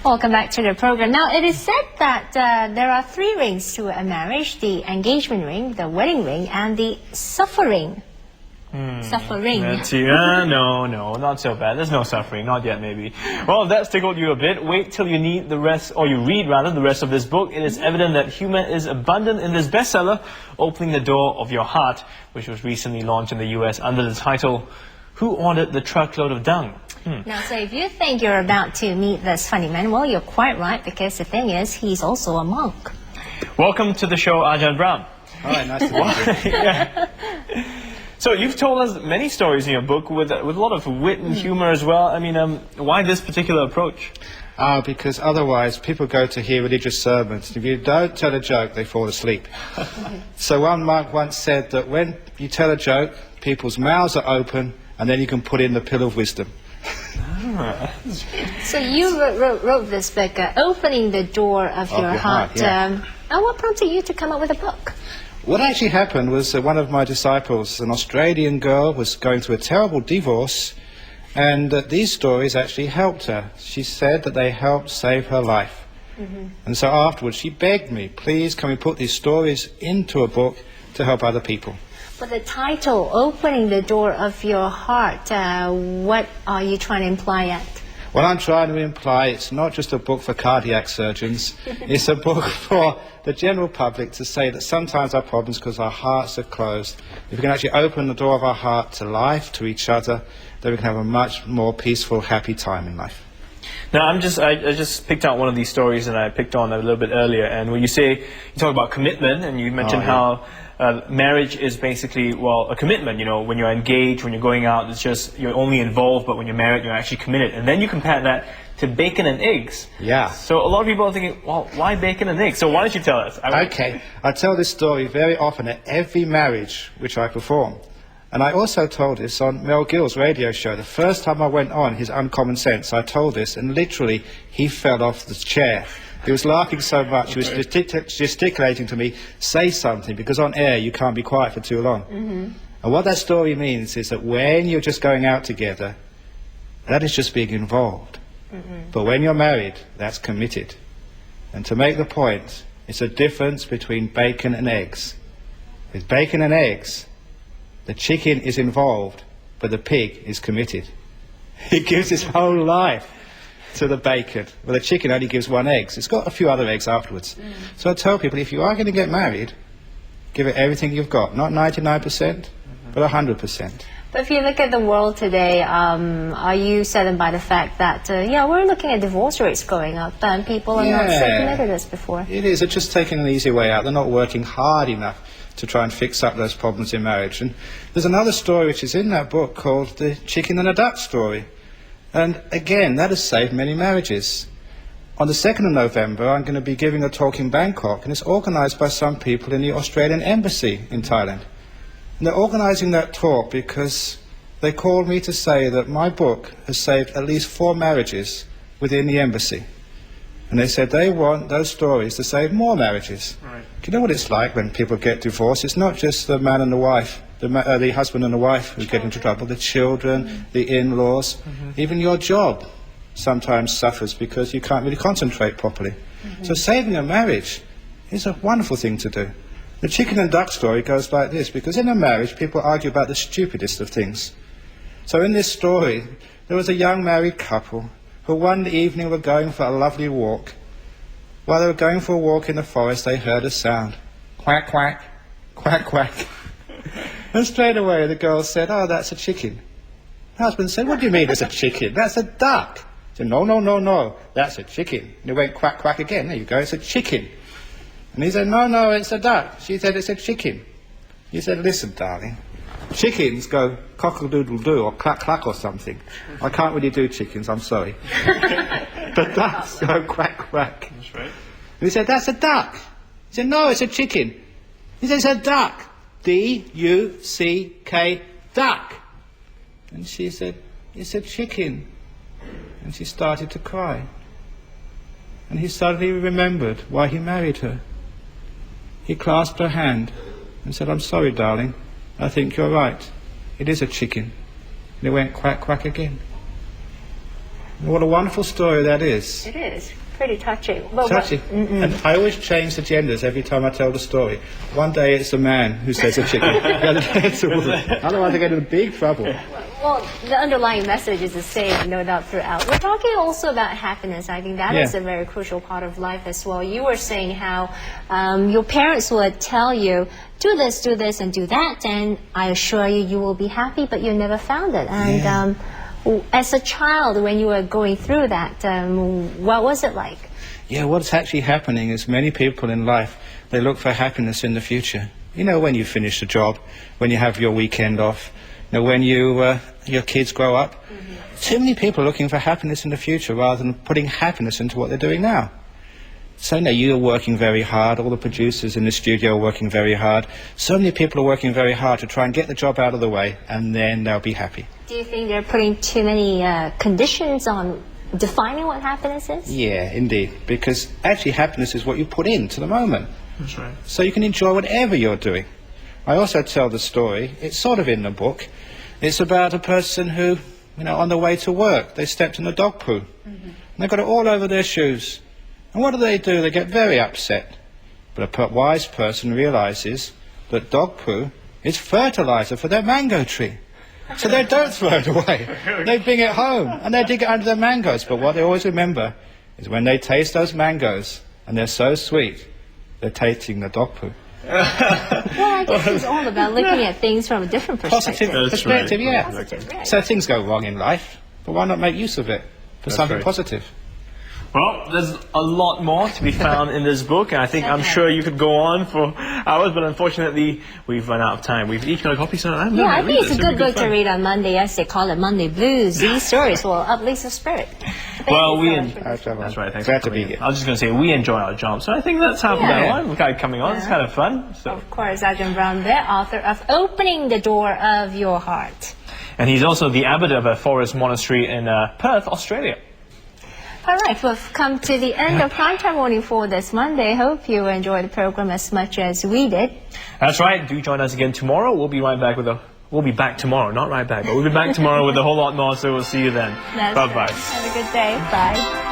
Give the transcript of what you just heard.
Welcome back to the program. Now, it is said that there are 3 rings to a marriage: the engagement ring, the wedding ring, and the suffering. Suffering. No, not so bad. There's no suffering, not yet maybe. Well, if that's tickled you a bit, wait till you read the rest of this book. It is evident that humor is abundant in this bestseller, Opening the Door of Your Heart, which was recently launched in the US under the title, Who Ordered the Truckload of Dung? Now, so if you think you're about to meet this funny man, well, you're quite right, because the thing is, he's also a monk. Welcome to the show, Ajahn Brahm. Hi, nice to meet you. Yeah. So you've told us many stories in your book with a lot of wit and humor as well. I mean, why this particular approach? Because otherwise people go to hear religious sermons. If you don't tell a joke, they fall asleep. So one monk once said that when you tell a joke, people's mouths are open, and then you can put in the pill of wisdom. So you wrote this book, Opening the Door of Your Heart. Yeah. And what prompted you to come up with a book? What actually happened was that one of my disciples, an Australian girl, was going through a terrible divorce, and these stories actually helped her. She said that they helped save her life. And so afterwards she begged me, please can we put these stories into a book to help other people. But the title, Opening the Door of Your Heart, what are you trying to imply at? What I'm trying to imply, it's not just a book for cardiac surgeons, it's a book for the general public to say that sometimes our problems because our hearts are closed. If we can actually open the door of our heart to life, to each other, then we can have a much more peaceful, happy time in life. Now, I just picked out one of these stories, and I picked on a little bit earlier. And when you talk about commitment, and you mentioned how marriage is basically, well, a commitment. You know, when you're engaged, when you're going out, it's just you're only involved, but when you're married, you're actually committed. And then you compare that to bacon and eggs. Yeah. So a lot of people are thinking, well, why bacon and eggs? So why don't you tell us? Okay, I tell this story very often at every marriage which I perform. And I also told this on Mel Gill's radio show. The first time I went on his Uncommon Sense, I told this, and literally he fell off the chair. He was laughing so much, he was gesticulating to me, say something, because on air you can't be quiet for too long. And what that story means is that when you're just going out together, that is just being involved. But when you're married, that's committed. And to make the point, it's a difference between bacon and eggs. With bacon and eggs, the chicken is involved, but the pig is committed. He gives his whole life to the bacon. Well, the chicken only gives 1 egg. So it's got a few other eggs afterwards. So I tell people, if you are going to get married, give it everything you've got. Not 99%, but 100%. But if you look at the world today, are you saddened by the fact that, we're looking at divorce rates going up, and people are not so committed as before? It is. They're just taking an easy way out. They're not working hard enough to try and fix up those problems in marriage. And there's another story which is in that book called The Chicken and the Duck Story. And again, that has saved many marriages. On the 2nd of November, I'm going to be giving a talk in Bangkok, and it's organised by some people in the Australian Embassy in Thailand. And they're organising that talk because they called me to say that my book has saved at least 4 marriages within the embassy. And they said they want those stories to save more marriages. Right. Do you know what it's like when people get divorced? It's not just the man and the wife, the husband and the wife who get into trouble, the children, the in-laws, even your job sometimes suffers because you can't really concentrate properly. So saving a marriage is a wonderful thing to do. The chicken and duck story goes like this, because in a marriage people argue about the stupidest of things. So in this story, there was a young married couple who one evening were going for a lovely walk. While they were going for a walk in the forest, they heard a sound. Quack, quack, quack, quack. And straight away the girl said, oh, that's a chicken. The husband said, what do you mean it's a chicken? That's a duck. He said, no, that's a chicken. And it went quack, quack again. There you go, it's a chicken. And he said, no, it's a duck. She said, it's a chicken. He said, listen, darling, chickens go cock-a-doodle-doo or cluck-cluck or something. I can't really do chickens, I'm sorry. But ducks go quack-quack. That's right. And he said, that's a duck. He said, no, it's a chicken. He said, it's a duck. D-U-C-K, duck. And she said, it's a chicken. And she started to cry. And he suddenly remembered why he married her. He clasped her hand and said, I'm sorry, darling. I think you're right. It is a chicken. And it went quack, quack again. What a wonderful story that is. It is. Pretty touching. But Touching. And I always change the genders every time I tell the story. One day it's a man who says a chicken. The other day it's a woman. Otherwise I get in big trouble. Well, the underlying message is the same, no doubt, throughout. We're talking also about happiness. I think that is a very crucial part of life as well. You were saying how your parents would tell you, do this, and do that, and I assure you, you will be happy, but you never found it. And as a child, when you were going through that, what was it like? Yeah, what's actually happening is many people in life, they look for happiness in the future. You know, when you finish a job, when you have your weekend off, you know, when your kids grow up. Too many people are looking for happiness in the future rather than putting happiness into what they're doing now. So now you're working very hard, all the producers in the studio are working very hard. So many people are working very hard to try and get the job out of the way, and then they'll be happy. Do you think they're putting too many conditions on defining what happiness is? Yeah, indeed. Because actually happiness is what you put into the moment. That's right. So you can enjoy whatever you're doing. I also tell the story, it's sort of in the book. It's about a person who, you know, on the way to work, they stepped in the dog poo. And they got it all over their shoes. And what do? They get very upset. But a wise person realizes that dog poo is fertilizer for their mango tree. So they don't throw it away. They bring it home and they dig it under their mangoes. But what they always remember is when they taste those mangoes, and they're so sweet, they're tasting the dog poo. Well, I guess it's all about looking at things from a different perspective. Positive perspective, yeah. Positive, right. So things go wrong in life, but why not make use of it for something right. positive? Well, there's a lot more to be found in this book, and I think I'm sure you could go on for hours, but unfortunately we've run out of time. We've each got a copy, so I think it's a good book to read on Monday, as they call it, Monday Blues. These stories will uplift the spirit. Well, That's right. Thanks Glad for to be coming in. here. I was just going to say, we enjoy our job, so I think that's half of that one. We're kind of coming on, it's kind of fun. So. Of course, Ajahn Brahm, the author of Opening the Door of Your Heart. And he's also the abbot of a forest monastery in Perth, Australia. All right, we've come to the end of Primetime Morning for this Monday. Hope you enjoyed the program as much as we did. That's right. Do join us again tomorrow. We'll be right back with We'll be back tomorrow, not right back, but we'll be back tomorrow with a whole lot more, so we'll see you then. Bye-bye. Have a good day. Bye.